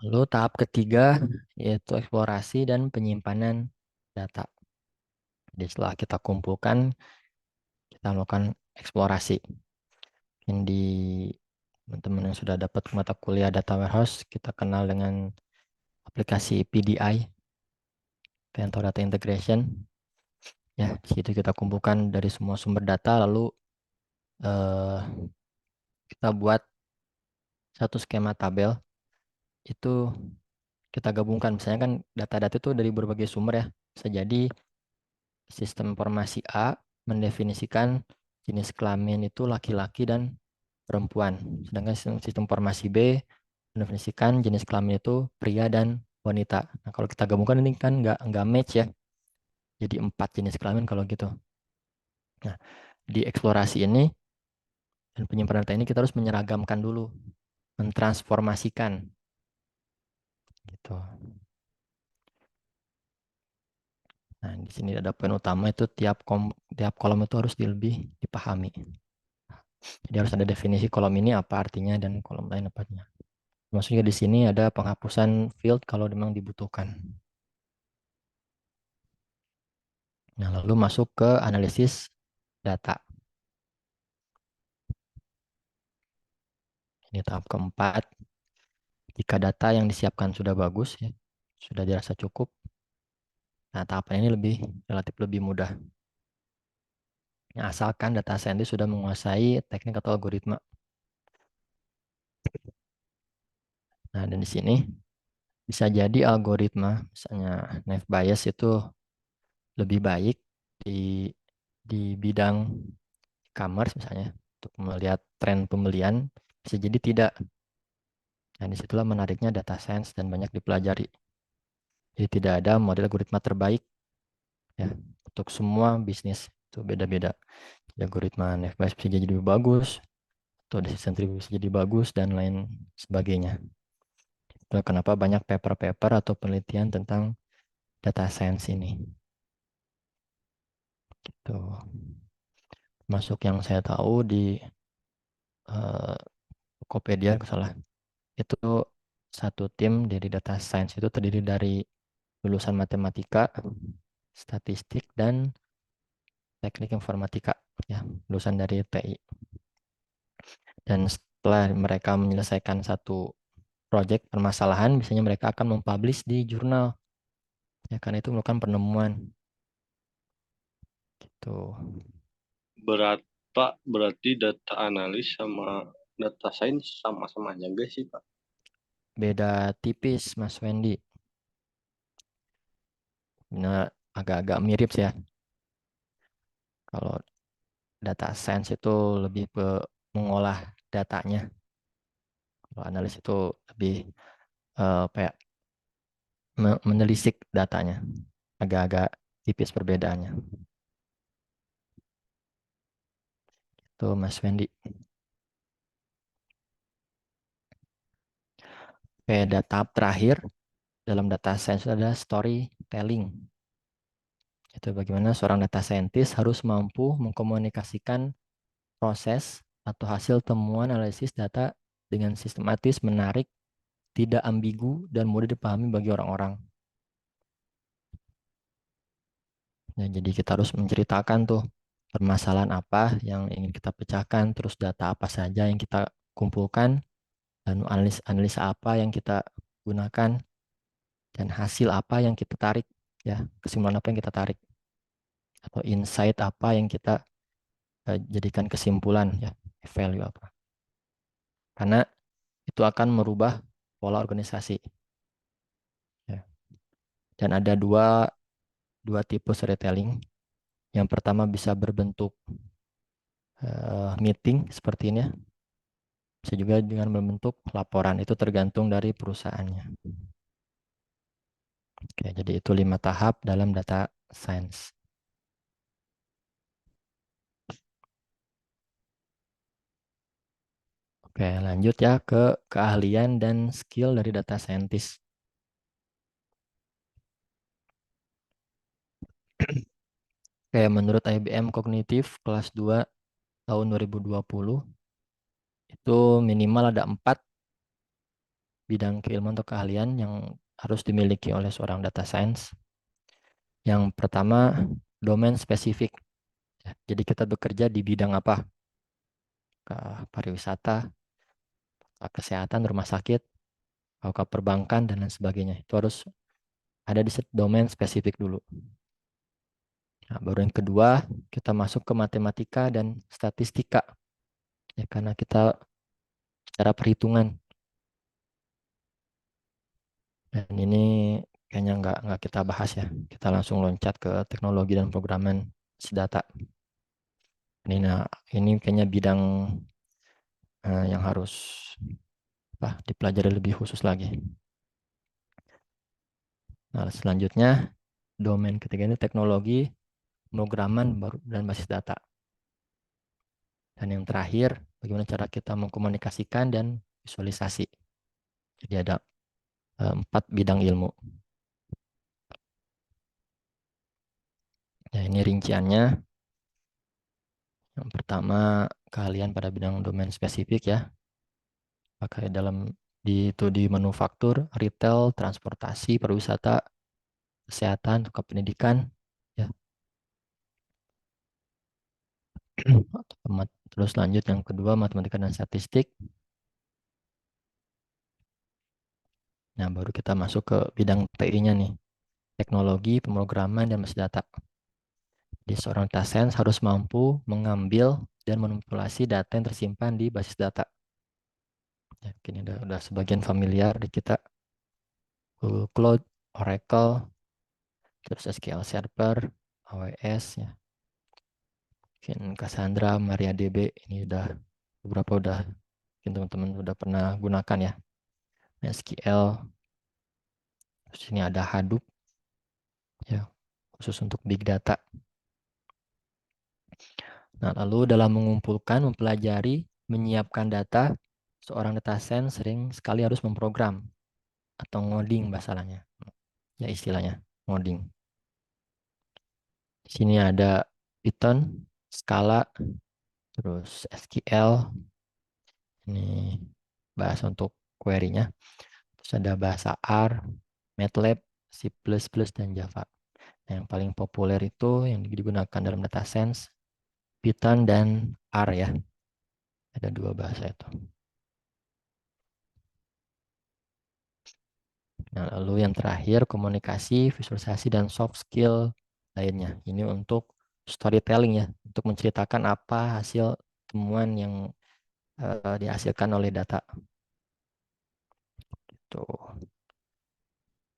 Speaker 1: Lalu tahap ketiga yaitu eksplorasi dan penyimpanan data. Jadi setelah kita kumpulkan, kita melakukan eksplorasi. Mungkin di teman-teman yang sudah dapat mata kuliah data warehouse, kita kenal dengan aplikasi PDI, Pentaho Data Integration. Ya, di situ kita kumpulkan dari semua sumber data, lalu kita buat satu skema tabel. Itu kita gabungkan, misalnya kan data-data itu dari berbagai sumber ya. Bisa jadi sistem informasi A mendefinisikan jenis kelamin itu laki-laki dan perempuan. Sedangkan sistem informasi B mendefinisikan jenis kelamin itu pria dan wanita. Nah, kalau kita gabungkan ini kan nggak match ya. Jadi 4 jenis kelamin kalau gitu. Nah, di eksplorasi ini dan penyimpanan data ini kita harus menyeragamkan dulu, mentransformasikan. Gitu. Nah, di sini ada poin utama itu tiap kolom itu harus lebih dipahami. Jadi harus ada definisi kolom ini apa artinya dan kolom lain apa artinya. Maksudnya di sini ada penghapusan field kalau memang dibutuhkan. Nah, lalu masuk ke analisis data. Ini tahap keempat. Jika data yang disiapkan sudah bagus, ya, sudah dirasa cukup, nah tahapan ini relatif lebih mudah. Ya, asalkan data scientist sudah menguasai teknik atau algoritma. Nah, dan di sini bisa jadi algoritma, misalnya naive Bayes itu lebih baik di bidang e-commerce misalnya untuk melihat tren pembelian, bisa jadi tidak. Nah, disitulah menariknya data science dan banyak dipelajari. Jadi tidak ada model algoritma terbaik ya untuk semua bisnis, itu beda-beda. Algoritma naive Bayes bisa jadi lebih bagus, atau decision tree bisa jadi bagus dan lain sebagainya. Itulah kenapa banyak paper-paper atau penelitian tentang data science ini. Gitu. Masuk yang saya tahu di Tokopedia, kalau salah, itu satu tim dari data science itu terdiri dari lulusan matematika, statistik, dan teknik informatika, ya, lulusan dari TI. Dan setelah mereka menyelesaikan satu project permasalahan, biasanya mereka akan mempublish di jurnal, ya, karena itu merupakan penemuan. Gitu.
Speaker 4: Berarti data analis sama data science sama-sama aja enggak sih, Pak?
Speaker 1: Beda tipis, Mas Wendy. Benar, agak-agak mirip sih ya. Kalau data science itu lebih ke mengolah datanya. Kalau analis itu lebih apa ya, menelisik datanya. Agak-agak tipis perbedaannya. Itu Mas Wendy. Oke, tahap terakhir dalam data science adalah storytelling. Itu bagaimana seorang data scientist harus mampu mengkomunikasikan proses atau hasil temuan analisis data dengan sistematis, menarik, tidak ambigu, dan mudah dipahami bagi orang-orang. Ya, jadi kita harus menceritakan tuh permasalahan apa yang ingin kita pecahkan, terus data apa saja yang kita kumpulkan, dan analisa apa yang kita gunakan, dan hasil apa yang kita tarik, ya, kesimpulan apa yang kita tarik, atau insight apa yang kita jadikan kesimpulan, ya, value apa. Karena itu akan merubah pola organisasi. Ya. Dan ada dua tipe storytelling. Yang pertama bisa berbentuk meeting seperti ini, bisa juga dengan membentuk laporan, itu tergantung dari perusahaannya. Oke, jadi itu 5 tahap dalam data science. Oke, lanjut ya ke keahlian dan skill dari data scientist. Oke, menurut IBM Kognitif kelas 2 tahun 2020, itu minimal ada 4 bidang keilmuan atau keahlian yang harus dimiliki oleh seorang data science. Yang pertama, domain spesifik. Jadi kita bekerja di bidang apa? Pariwisata, kesehatan, rumah sakit, ke perbankan, dan lain sebagainya. Itu harus ada di domain spesifik dulu. Nah, baru yang kedua, kita masuk ke matematika dan statistika. Ya, karena kita secara perhitungan. Dan ini kayaknya nggak kita bahas ya. Kita langsung loncat ke teknologi dan programan si data. Ini kayaknya bidang yang harus dipelajari lebih khusus lagi. Nah, selanjutnya, domain ketiga ini teknologi, pemrograman dan basis data. Dan yang terakhir, bagaimana cara kita mengkomunikasikan dan visualisasi. Jadi ada 4 bidang ilmu. Ya, ini rinciannya. Yang pertama, keahlian pada bidang domain spesifik ya. Pakai di manufaktur, retail, transportasi, pariwisata, kesehatan, kependidikan, ya. Terus lanjut yang kedua, matematika dan statistik. Nah, baru kita masuk ke bidang TI-nya nih. Teknologi, pemrograman, dan basis data. Jadi seorang data science harus mampu mengambil dan manipulasi data yang tersimpan di basis data. Ya, ini udah sebagian familiar di kita. Google Cloud, Oracle, terus SQL Server, AWS, ya. Mungkin Cassandra, MariaDB, ini beberapa mungkin teman-teman udah pernah gunakan ya. SQL, terus ini ada Hadoop, ya, khusus untuk big data. Nah, lalu dalam mengumpulkan, mempelajari, menyiapkan data, seorang data science sering sekali harus memprogram atau ngoding bahasanya. Ya istilahnya, ngoding. Di sini ada Python, Scala, terus SQL, ini bahasa untuk query-nya. Terus ada bahasa R, MATLAB, C++, dan Java. Nah, yang paling populer itu yang digunakan dalam data science, Python dan R ya. Ada dua bahasa itu. Nah, lalu yang terakhir komunikasi, visualisasi, dan soft skill lainnya. Ini untuk storytelling ya, untuk menceritakan apa hasil temuan yang dihasilkan oleh data. Gitu.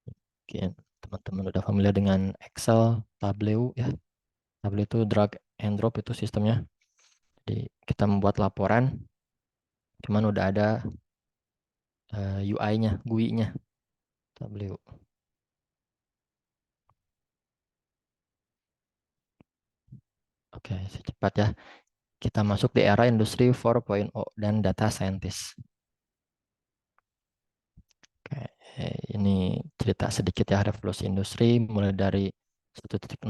Speaker 1: Mungkin teman-teman udah familiar dengan Excel, Tableau ya. Tableau itu drag and drop itu sistemnya. Jadi kita membuat laporan, cuman udah ada UI-nya, GUI-nya Tableau. Oke, secepat ya. Kita masuk di era industri 4.0 dan data scientist. Oke, ini cerita sedikit ya revolusi industri mulai dari 1.0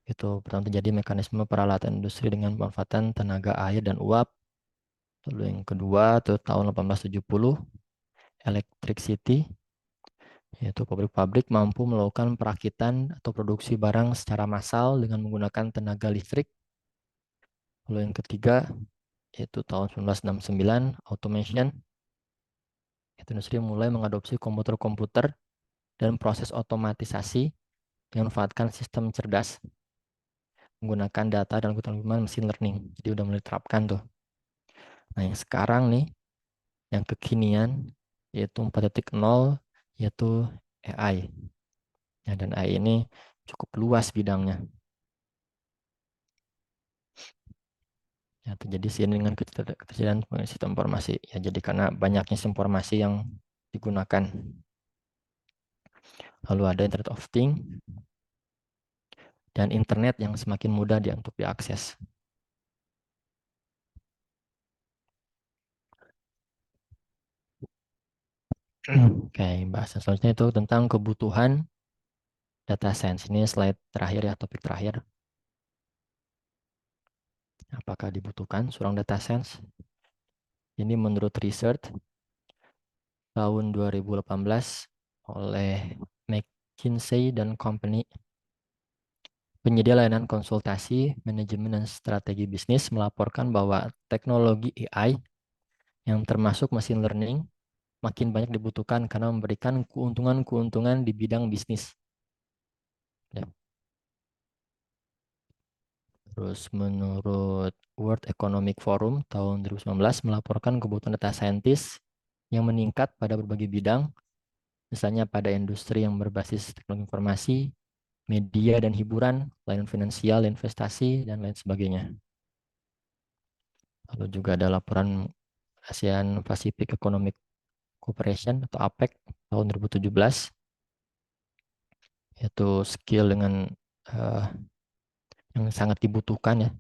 Speaker 1: itu pertama terjadi mekanisme peralatan industri dengan pemanfaatan tenaga air dan uap. Lalu yang kedua itu tahun 1870 electricity, yaitu pabrik-pabrik mampu melakukan perakitan atau produksi barang secara massal dengan menggunakan tenaga listrik. Lalu yang ketiga yaitu tahun 1969 automation, itu industri mulai mengadopsi komputer-komputer dan proses otomatisasi dengan memanfaatkan sistem cerdas menggunakan data dan keterampilan machine learning. Jadi udah mulai diterapkan tuh. Nah, yang sekarang nih, yang kekinian yaitu 4.0 yaitu AI. Ya, dan AI ini cukup luas bidangnya. Ya, terjadi seiring dengan ketersediaan sistem informasi. Ya, jadi karena banyaknya informasi yang digunakan. Lalu ada Internet of Things dan internet yang semakin mudah untuk diakses. Oke, bahasan selanjutnya itu tentang kebutuhan data science. Ini slide terakhir ya, topik terakhir. Apakah dibutuhkan seorang data science? Ini menurut research tahun 2018 oleh McKinsey dan Company. Penyedia layanan konsultasi, manajemen, dan strategi bisnis melaporkan bahwa teknologi AI yang termasuk machine learning makin banyak dibutuhkan karena memberikan keuntungan-keuntungan di bidang bisnis. Ya. Terus menurut World Economic Forum tahun 2019 melaporkan kebutuhan data scientist yang meningkat pada berbagai bidang, misalnya pada industri yang berbasis teknologi informasi, media dan hiburan, layanan finansial, investasi, dan lain sebagainya. Lalu juga ada laporan ASEAN Pacific Economic Cooperation atau APEC tahun 2017, yaitu skill dengan yang sangat dibutuhkan ya.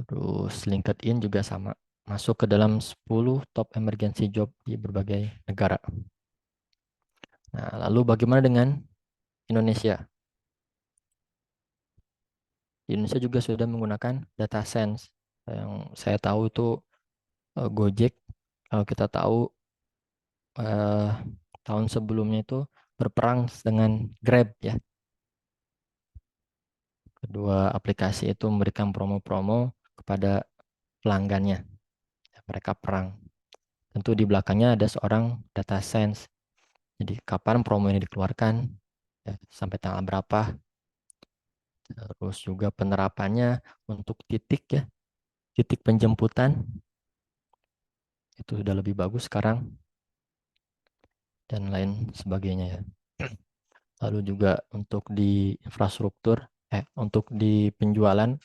Speaker 1: Terus LinkedIn juga sama, masuk ke dalam 10 top emergency job di berbagai negara. Nah, lalu bagaimana dengan Indonesia. Di Indonesia juga sudah menggunakan data science. Yang saya tahu itu Gojek. Kalau kita tahu eh, tahun sebelumnya itu berperang dengan Grab ya. Kedua aplikasi itu memberikan promo-promo kepada pelanggannya. Mereka perang. Tentu di belakangnya ada seorang data science. Jadi kapan promo ini dikeluarkan, ya, sampai tanggal berapa. Terus juga penerapannya untuk titik ya, titik penjemputan itu sudah lebih bagus sekarang dan lain sebagainya ya. Lalu juga untuk di infrastruktur, untuk di penjualan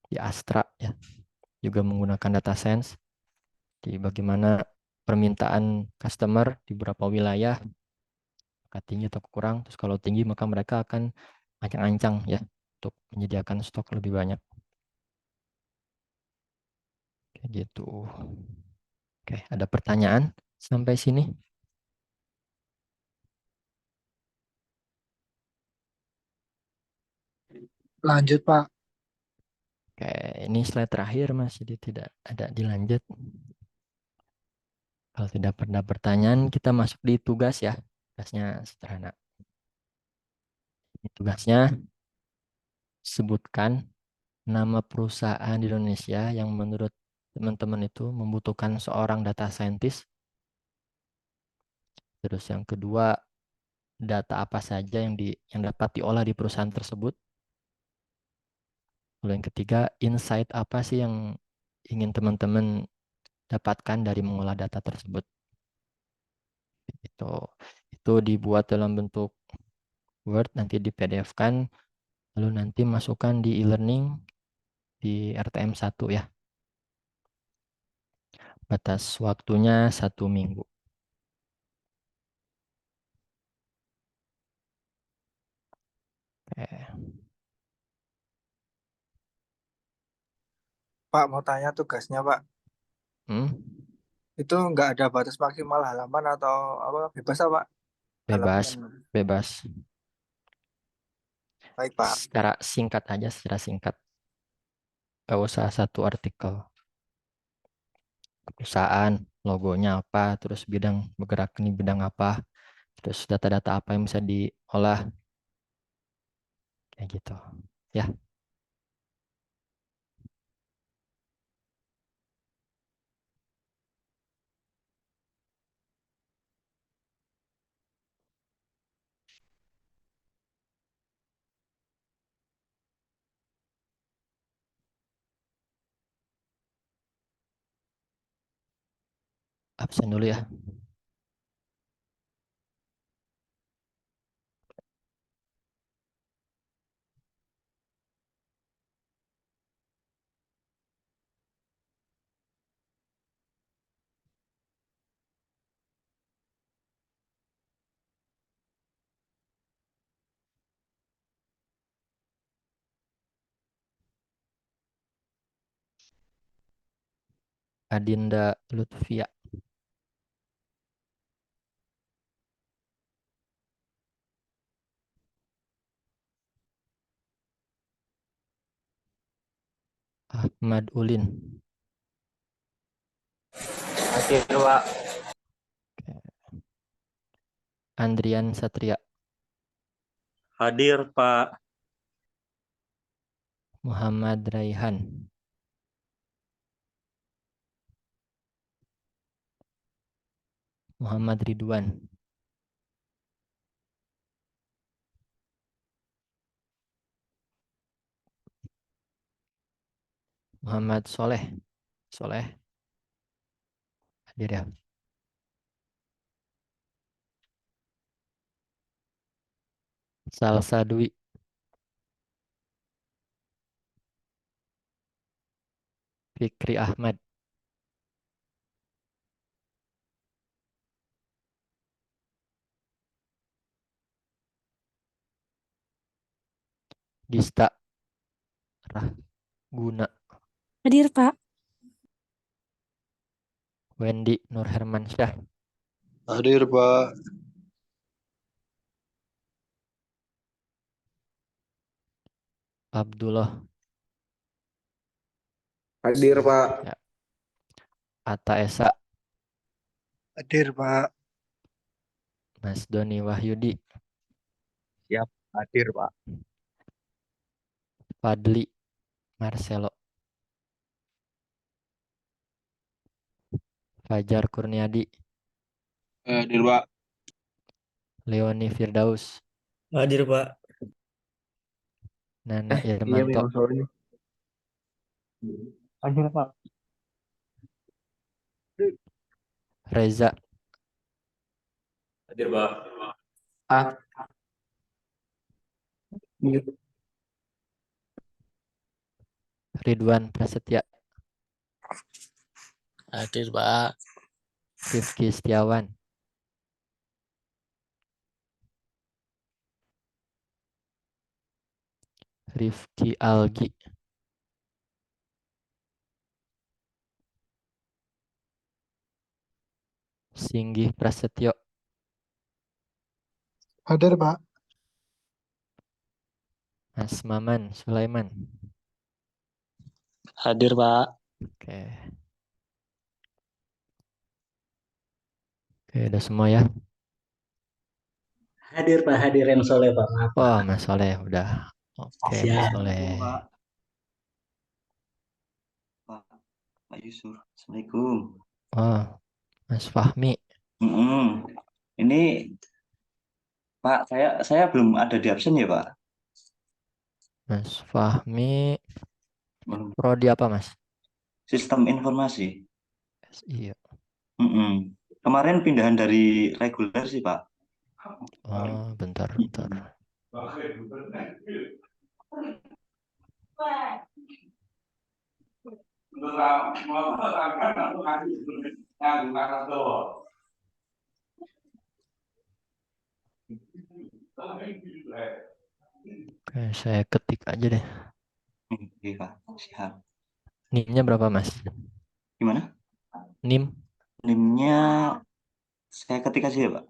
Speaker 1: di Astra ya, juga menggunakan data science di bagaimana permintaan customer di beberapa wilayah, maka tinggi atau kurang. Terus kalau tinggi maka mereka akan ancang-ancang ya untuk menyediakan stok lebih banyak. Kayak gitu. Oke, ada pertanyaan sampai sini?
Speaker 7: Lanjut, Pak.
Speaker 1: Oke, ini slide terakhir Mas, jadi tidak ada dilanjut. Kalau tidak pernah pertanyaan, kita masuk di tugas ya. Tugasnya sederhana. Ini tugasnya sebutkan nama perusahaan di Indonesia yang menurut teman-teman itu membutuhkan seorang data scientist. Terus yang kedua, data apa saja yang dapat diolah di perusahaan tersebut. Lalu yang ketiga, insight apa sih yang ingin teman-teman dapatkan dari mengolah data tersebut. Itu dibuat dalam bentuk Word, nanti di PDF-kan, lalu nanti masukkan di e-learning di RTM1 ya. Batas waktunya 1 minggu. Oke.
Speaker 7: Pak, mau tanya tugasnya, Pak.
Speaker 1: Hmm?
Speaker 7: Itu nggak ada batas maksimal halaman atau apa? Bebas, apa, Pak?
Speaker 1: Bebas,
Speaker 7: Halaman.
Speaker 1: bebas.
Speaker 7: Baik, Pak.
Speaker 1: Secara singkat aja, secara singkat. Gak usah satu artikel. Perusahaan, logonya apa, terus bidang bergerak ini bidang apa, terus data-data apa yang bisa diolah, kayak gitu. Ya, absen dulu ya. Adinda Lutfia. Ahmad Ulin.
Speaker 2: Hadir, Pak.
Speaker 1: Andrian Satria.
Speaker 2: Hadir, Pak.
Speaker 1: Muhammad Raihan. Muhammad Ridwan. Muhammad Soleh. Soleh. Hadir ya. Salsa Dwi. Fikri Ahmad. Dista Rahguna.
Speaker 6: Hadir, Pak.
Speaker 1: Wendy Nur Hermansyah.
Speaker 4: Hadir, Pak.
Speaker 1: Abdullah.
Speaker 2: Hadir, Pak.
Speaker 1: Ya. Atta Esa.
Speaker 7: Hadir, Pak.
Speaker 1: Mas Doni Wahyudi.
Speaker 2: Siap. Hadir, Pak.
Speaker 1: Fadli Marcelo. Fajar Kurniadi.
Speaker 5: Hadir, Pak.
Speaker 1: Leoni Firdaus.
Speaker 6: Hadir, Pak.
Speaker 1: Nana
Speaker 2: Iya,
Speaker 1: Irmanto.
Speaker 2: memang soalnya. Hadir, Pak.
Speaker 1: Reza.
Speaker 6: Hadir, Pak.
Speaker 2: Ah,
Speaker 1: Ridwan Prasetya.
Speaker 6: Hadir, Pak.
Speaker 1: Rifki Setiawan. Rifki Algi. Singgih Prasetyo.
Speaker 7: Hadir, Pak.
Speaker 1: Mas Maman Sulaiman.
Speaker 6: Hadir, Pak.
Speaker 1: Oke. Oke, udah semua ya.
Speaker 3: Hadir Pak, hadir yang soleh Pak, maaf Pak.
Speaker 1: Oh, Mas Soleh udah. Oke, Mas
Speaker 3: Siap.
Speaker 1: Soleh.
Speaker 8: Pak Yusuf, Assalamualaikum.
Speaker 1: Oh, Mas Fahmi.
Speaker 8: Ini Pak, saya belum ada di absen ya Pak.
Speaker 1: Mas Fahmi.
Speaker 8: Belum.
Speaker 1: Prodi apa, Mas?
Speaker 8: Sistem informasi.
Speaker 1: Iya.
Speaker 8: Kemarin pindahan dari reguler sih Pak.
Speaker 1: Oh, bentar. Oke, saya ketik aja deh.
Speaker 8: Oke Pak, siap.
Speaker 1: NIM-nya berapa, Mas?
Speaker 8: Gimana?
Speaker 1: NIM?
Speaker 8: NIM-nya saya ketik aja ya Pak.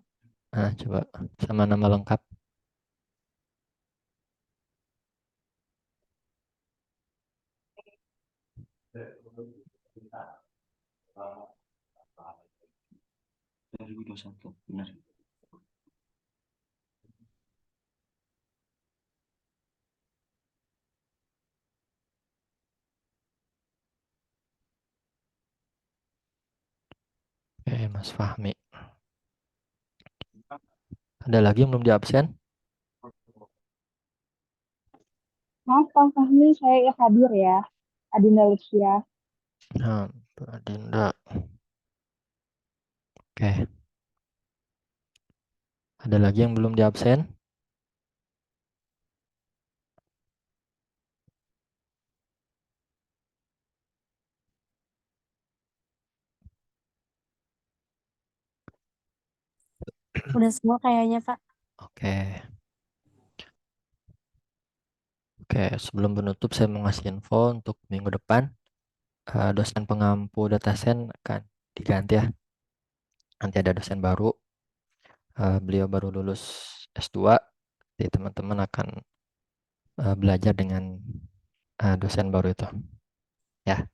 Speaker 1: Nah, coba sama nama lengkap.
Speaker 8: Benar.
Speaker 1: Oke, Mas Fahmi. Ada lagi yang belum di absen?
Speaker 9: Maaf Pak Fahmi, saya hadir ya. Adinda Lucia.
Speaker 1: Nah, Adinda. Oke. Ada lagi yang belum di absen?
Speaker 9: Udah semua kayaknya Pak.
Speaker 1: Oke. Oke, sebelum menutup saya mau ngasih info untuk minggu depan. Dosen pengampu datasen akan diganti ya. Nanti ada dosen baru. Beliau baru lulus S2. Jadi teman-teman akan belajar dengan dosen baru itu. Ya.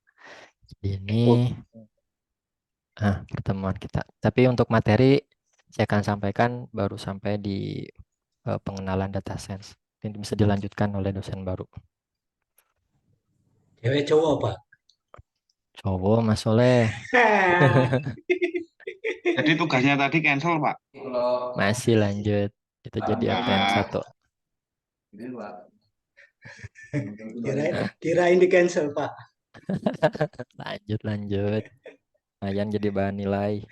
Speaker 1: Jadi ini pertemuan kita. Tapi untuk materi saya akan sampaikan baru sampai di pengenalan data science. Ini bisa dilanjutkan oleh dosen baru.
Speaker 3: Cewek cowok Pak.
Speaker 1: Cowok, Mas Soleh.
Speaker 5: Jadi tugasnya tadi cancel, Pak.
Speaker 1: Masih lanjut. Itu jadi ATM 1.
Speaker 3: Kirain di cancel Pak.
Speaker 1: Lanjut. Lumayan jadi bahan nilai.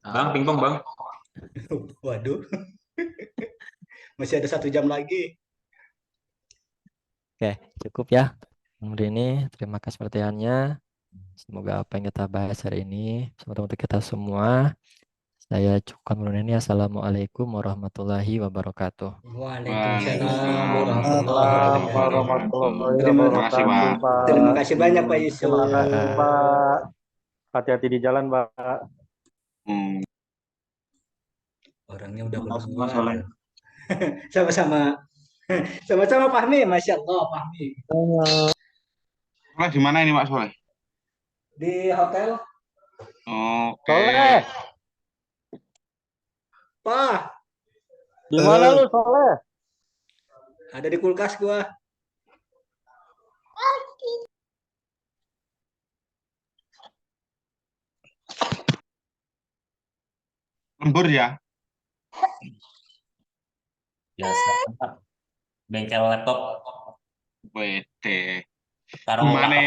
Speaker 6: Bang, pingpong, Bang.
Speaker 3: Waduh. Masih ada 1 jam lagi.
Speaker 1: Oke, cukup ya. Hari ini terima kasih perhatiannya. Semoga apa yang kita bahas hari ini untuk kita semua. Saya cukupkan dulu ini. Assalamualaikum warahmatullahi wabarakatuh.
Speaker 3: Waalaikumsalam warahmatullahi wabarakatuh.
Speaker 2: Terima
Speaker 5: kasih, Pak.
Speaker 3: Terima kasih banyak Pak Yusuf.
Speaker 2: Terima kasih, Pak. Hati-hati di jalan, Pak.
Speaker 3: Orangnya udah
Speaker 8: Terima kasih, Mas Soleh.
Speaker 3: Sama-sama. Sama-sama Fahmi, Masya Allah Fahmi.
Speaker 5: Soleh di mana ini Pak Soleh?
Speaker 3: Di hotel,
Speaker 5: Oke.
Speaker 2: Soleh,
Speaker 3: Pak,
Speaker 2: di mana lu Soleh?
Speaker 3: ada di kulkas gua.
Speaker 5: Lembur ya?
Speaker 6: Biasa, Pak. Bengkel laptop.
Speaker 5: Wede.
Speaker 6: Taruh
Speaker 5: Gimana?
Speaker 6: laptop